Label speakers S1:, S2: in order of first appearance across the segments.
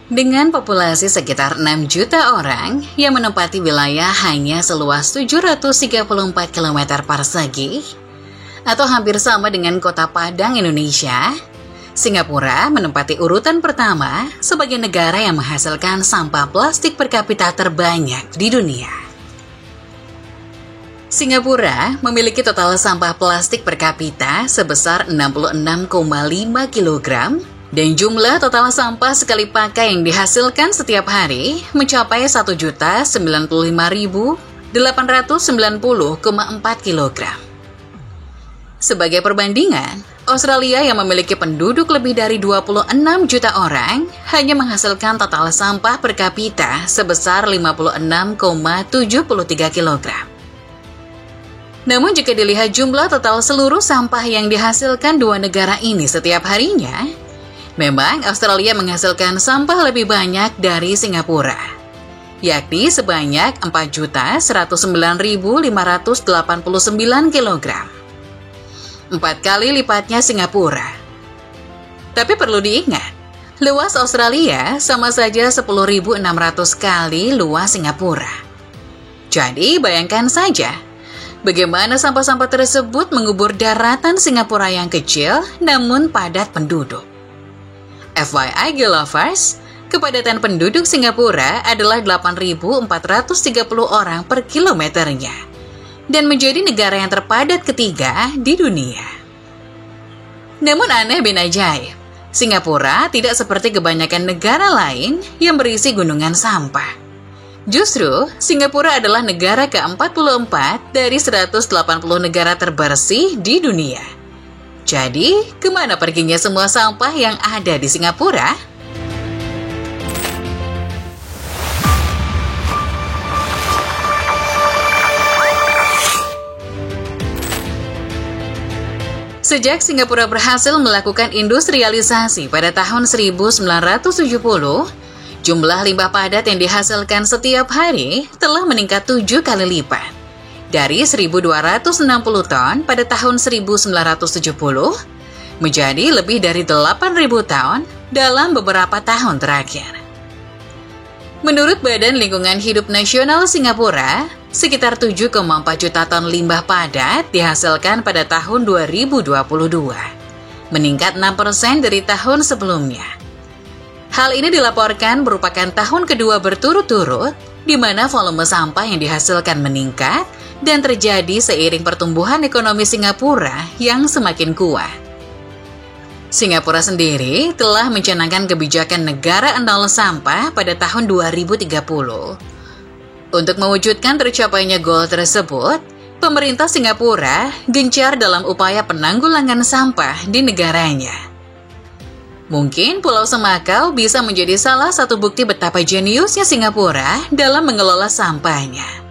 S1: Dengan populasi sekitar 6 juta orang yang menempati wilayah hanya seluas 734 km persegi, atau hampir sama dengan kota Padang, Indonesia, Singapura menempati urutan pertama sebagai negara yang menghasilkan sampah plastik per kapita terbanyak di dunia. Singapura memiliki total sampah plastik per kapita sebesar 66,5 kg, dan jumlah total sampah sekali pakai yang dihasilkan setiap hari mencapai 1.095.890,4 kg. Sebagai perbandingan, Australia yang memiliki penduduk lebih dari 26 juta orang hanya menghasilkan total sampah per kapita sebesar 56,73 kg. Namun jika dilihat jumlah total seluruh sampah yang dihasilkan dua negara ini setiap harinya, memang Australia menghasilkan sampah lebih banyak dari Singapura, yakni sebanyak 4.109.589 kg. 4 kali lipatnya Singapura. Tapi perlu diingat, luas Australia sama saja 10.600 kali luas Singapura. Jadi bayangkan saja, bagaimana sampah-sampah tersebut mengubur daratan Singapura yang kecil namun padat penduduk. FYI Gelovers, kepadatan penduduk Singapura adalah 8.430 orang per kilometernya, dan menjadi negara yang terpadat ketiga di dunia. Namun aneh bin ajaib, Singapura tidak seperti kebanyakan negara lain yang berisi gunungan sampah. Justru, Singapura adalah negara ke-44 dari 180 negara terbersih di dunia. Jadi, kemana perginya semua sampah yang ada di Singapura? Sejak Singapura berhasil melakukan industrialisasi pada tahun 1970, jumlah limbah padat yang dihasilkan setiap hari telah meningkat 7 kali lipat. Dari 1.260 ton pada tahun 1970 menjadi lebih dari 8.000 ton dalam beberapa tahun terakhir. Menurut Badan Lingkungan Hidup Nasional Singapura, sekitar 7,4 juta ton limbah padat dihasilkan pada tahun 2022, meningkat 6% dari tahun sebelumnya. Hal ini dilaporkan merupakan tahun kedua berturut-turut di mana volume sampah yang dihasilkan meningkat dan terjadi seiring pertumbuhan ekonomi Singapura yang semakin kuat. Singapura sendiri telah mencanangkan kebijakan negara nol sampah pada tahun 2030. Untuk mewujudkan tercapainya goal tersebut, pemerintah Singapura gencar dalam upaya penanggulangan sampah di negaranya. Mungkin Pulau Semakau bisa menjadi salah satu bukti betapa jeniusnya Singapura dalam mengelola sampahnya.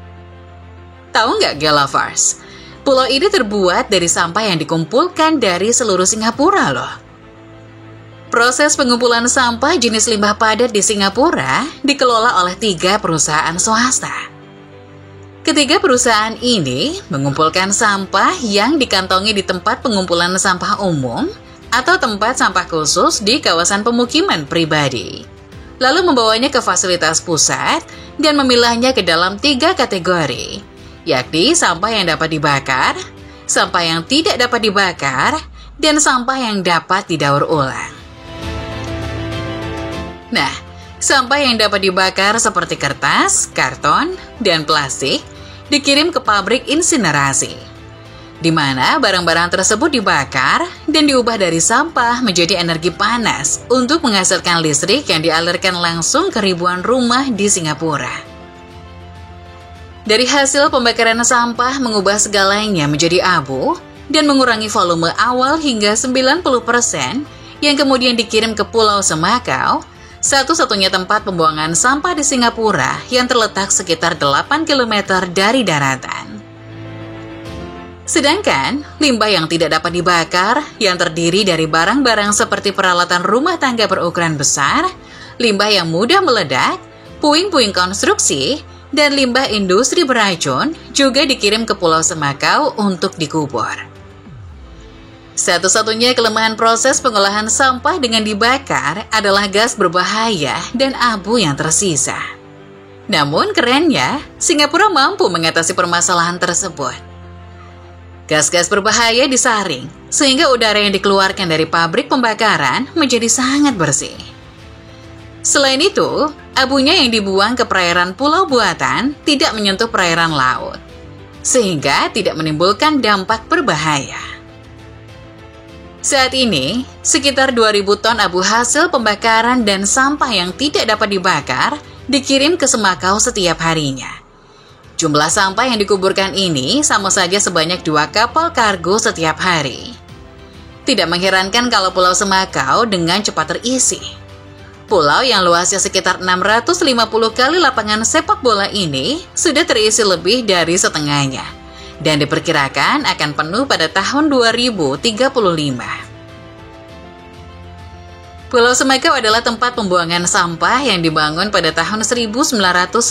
S1: Tahu nggak Gelovers? Pulau ini terbuat dari sampah yang dikumpulkan dari seluruh Singapura loh. Proses pengumpulan sampah jenis limbah padat di Singapura dikelola oleh 3 perusahaan swasta. Ketiga perusahaan ini mengumpulkan sampah yang dikantongi di tempat pengumpulan sampah umum atau tempat sampah khusus di kawasan pemukiman pribadi, lalu membawanya ke fasilitas pusat dan memilahnya ke dalam 3 kategori, yakni sampah yang dapat dibakar, sampah yang tidak dapat dibakar, dan sampah yang dapat didaur ulang. Nah, sampah yang dapat dibakar seperti kertas, karton, dan plastik dikirim ke pabrik insinerasi, di mana barang-barang tersebut dibakar dan diubah dari sampah menjadi energi panas untuk menghasilkan listrik yang dialirkan langsung ke ribuan rumah di Singapura. Dari hasil pembakaran sampah mengubah segalanya menjadi abu dan mengurangi volume awal hingga 90% yang kemudian dikirim ke Pulau Semakau, satu-satunya tempat pembuangan sampah di Singapura yang terletak sekitar 8 km dari daratan. Sedangkan, limbah yang tidak dapat dibakar, yang terdiri dari barang-barang seperti peralatan rumah tangga berukuran besar, limbah yang mudah meledak, puing-puing konstruksi, dan limbah industri beracun juga dikirim ke Pulau Semakau untuk dikubur. Satu-satunya kelemahan proses pengolahan sampah dengan dibakar adalah gas berbahaya dan abu yang tersisa. Namun kerennya, Singapura mampu mengatasi permasalahan tersebut. Gas-gas berbahaya disaring, sehingga udara yang dikeluarkan dari pabrik pembakaran menjadi sangat bersih. Selain itu, abunya yang dibuang ke perairan pulau buatan tidak menyentuh perairan laut, sehingga tidak menimbulkan dampak berbahaya. Saat ini, sekitar 2.000 ton abu hasil pembakaran dan sampah yang tidak dapat dibakar dikirim ke Semakau setiap harinya. Jumlah sampah yang dikuburkan ini sama saja sebanyak 2 kapal kargo setiap hari. Tidak mengherankan kalau Pulau Semakau dengan cepat terisi. Pulau yang luasnya sekitar 650 kali lapangan sepak bola ini sudah terisi lebih dari setengahnya, dan diperkirakan akan penuh pada tahun 2035. Pulau Semakau adalah tempat pembuangan sampah yang dibangun pada tahun 1995.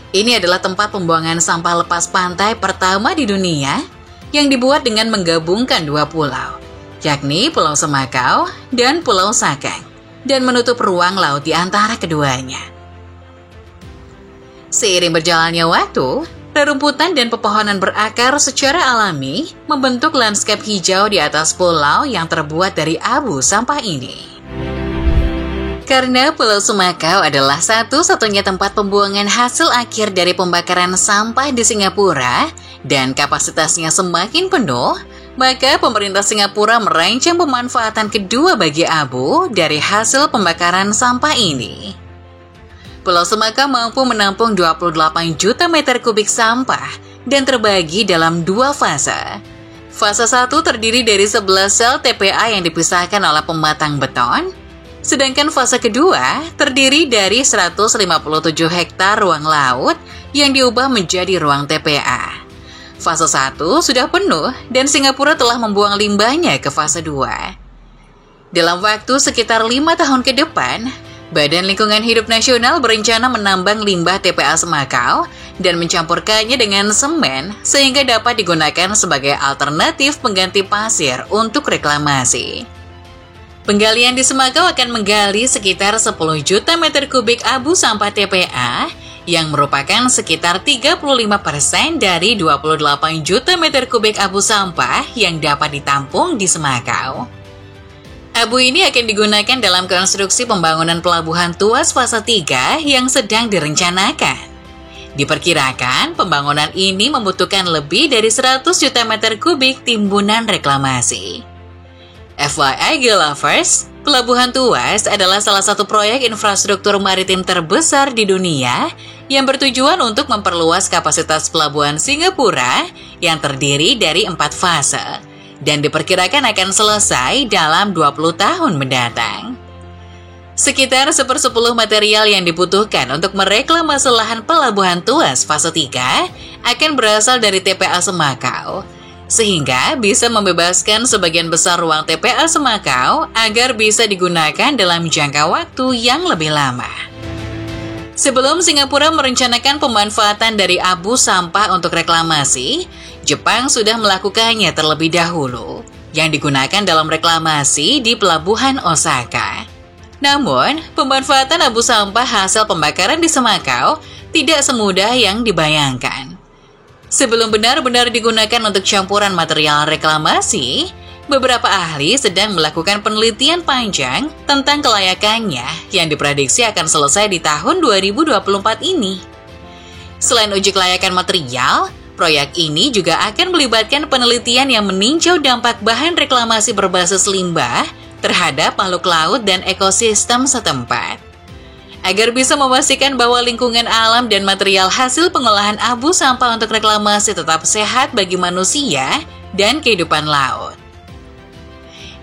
S1: Ini adalah tempat pembuangan sampah lepas pantai pertama di dunia yang dibuat dengan menggabungkan 2 pulau, yakni Pulau Semakau dan Pulau Sakang, dan menutup ruang laut di antara keduanya. Seiring berjalannya waktu, rerumputan dan pepohonan berakar secara alami membentuk lanskap hijau di atas pulau yang terbuat dari abu sampah ini. Karena Pulau Semakau adalah satu-satunya tempat pembuangan hasil akhir dari pembakaran sampah di Singapura dan kapasitasnya semakin penuh, maka pemerintah Singapura merancang pemanfaatan kedua bagi abu dari hasil pembakaran sampah ini. Pulau Semakau mampu menampung 28 juta meter kubik sampah dan terbagi dalam 2 fase. Fase 1 terdiri dari 11 sel TPA yang dipisahkan oleh pembatang beton, sedangkan fase kedua terdiri dari 157 hektar ruang laut yang diubah menjadi ruang TPA. Fase 1 sudah penuh dan Singapura telah membuang limbahnya ke fase 2. Dalam waktu sekitar 5 tahun ke depan, Badan Lingkungan Hidup Nasional berencana menambang limbah TPA Semakau dan mencampurkannya dengan semen sehingga dapat digunakan sebagai alternatif pengganti pasir untuk reklamasi. Penggalian di Semakau akan menggali sekitar 10 juta meter kubik abu sampah TPA yang merupakan sekitar 35% dari 28 juta meter kubik abu sampah yang dapat ditampung di Semakau. Abu ini akan digunakan dalam konstruksi pembangunan Pelabuhan Tuas fase 3 yang sedang direncanakan. Diperkirakan pembangunan ini membutuhkan lebih dari 100 juta meter kubik timbunan reklamasi. FYI Lovers, Pelabuhan Tuas adalah salah satu proyek infrastruktur maritim terbesar di dunia yang bertujuan untuk memperluas kapasitas pelabuhan Singapura yang terdiri dari 4 fase dan diperkirakan akan selesai dalam 20 tahun mendatang. Sekitar 1/10 material yang dibutuhkan untuk mereklamasi lahan Pelabuhan Tuas fase 3 akan berasal dari TPA Semakau, sehingga bisa membebaskan sebagian besar ruang TPA Semakau agar bisa digunakan dalam jangka waktu yang lebih lama. Sebelum Singapura merencanakan pemanfaatan dari abu sampah untuk reklamasi, Jepang sudah melakukannya terlebih dahulu, yang digunakan dalam reklamasi di Pelabuhan Osaka. Namun, pemanfaatan abu sampah hasil pembakaran di Semakau tidak semudah yang dibayangkan. Sebelum benar-benar digunakan untuk campuran material reklamasi, beberapa ahli sedang melakukan penelitian panjang tentang kelayakannya yang diprediksi akan selesai di tahun 2024 ini. Selain uji kelayakan material, proyek ini juga akan melibatkan penelitian yang meninjau dampak bahan reklamasi berbasis limbah terhadap makhluk laut dan ekosistem setempat. Agar bisa memastikan bahwa lingkungan alam dan material hasil pengolahan abu sampah untuk reklamasi tetap sehat bagi manusia dan kehidupan laut.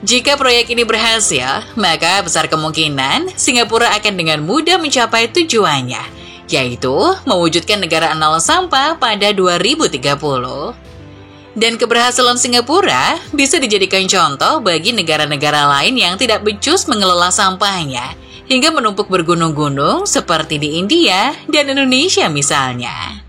S1: Jika proyek ini berhasil, maka besar kemungkinan Singapura akan dengan mudah mencapai tujuannya, yaitu mewujudkan negara nol sampah pada 2030. Dan keberhasilan Singapura bisa dijadikan contoh bagi negara-negara lain yang tidak becus mengelola sampahnya, hingga menumpuk bergunung-gunung seperti di India dan Indonesia misalnya.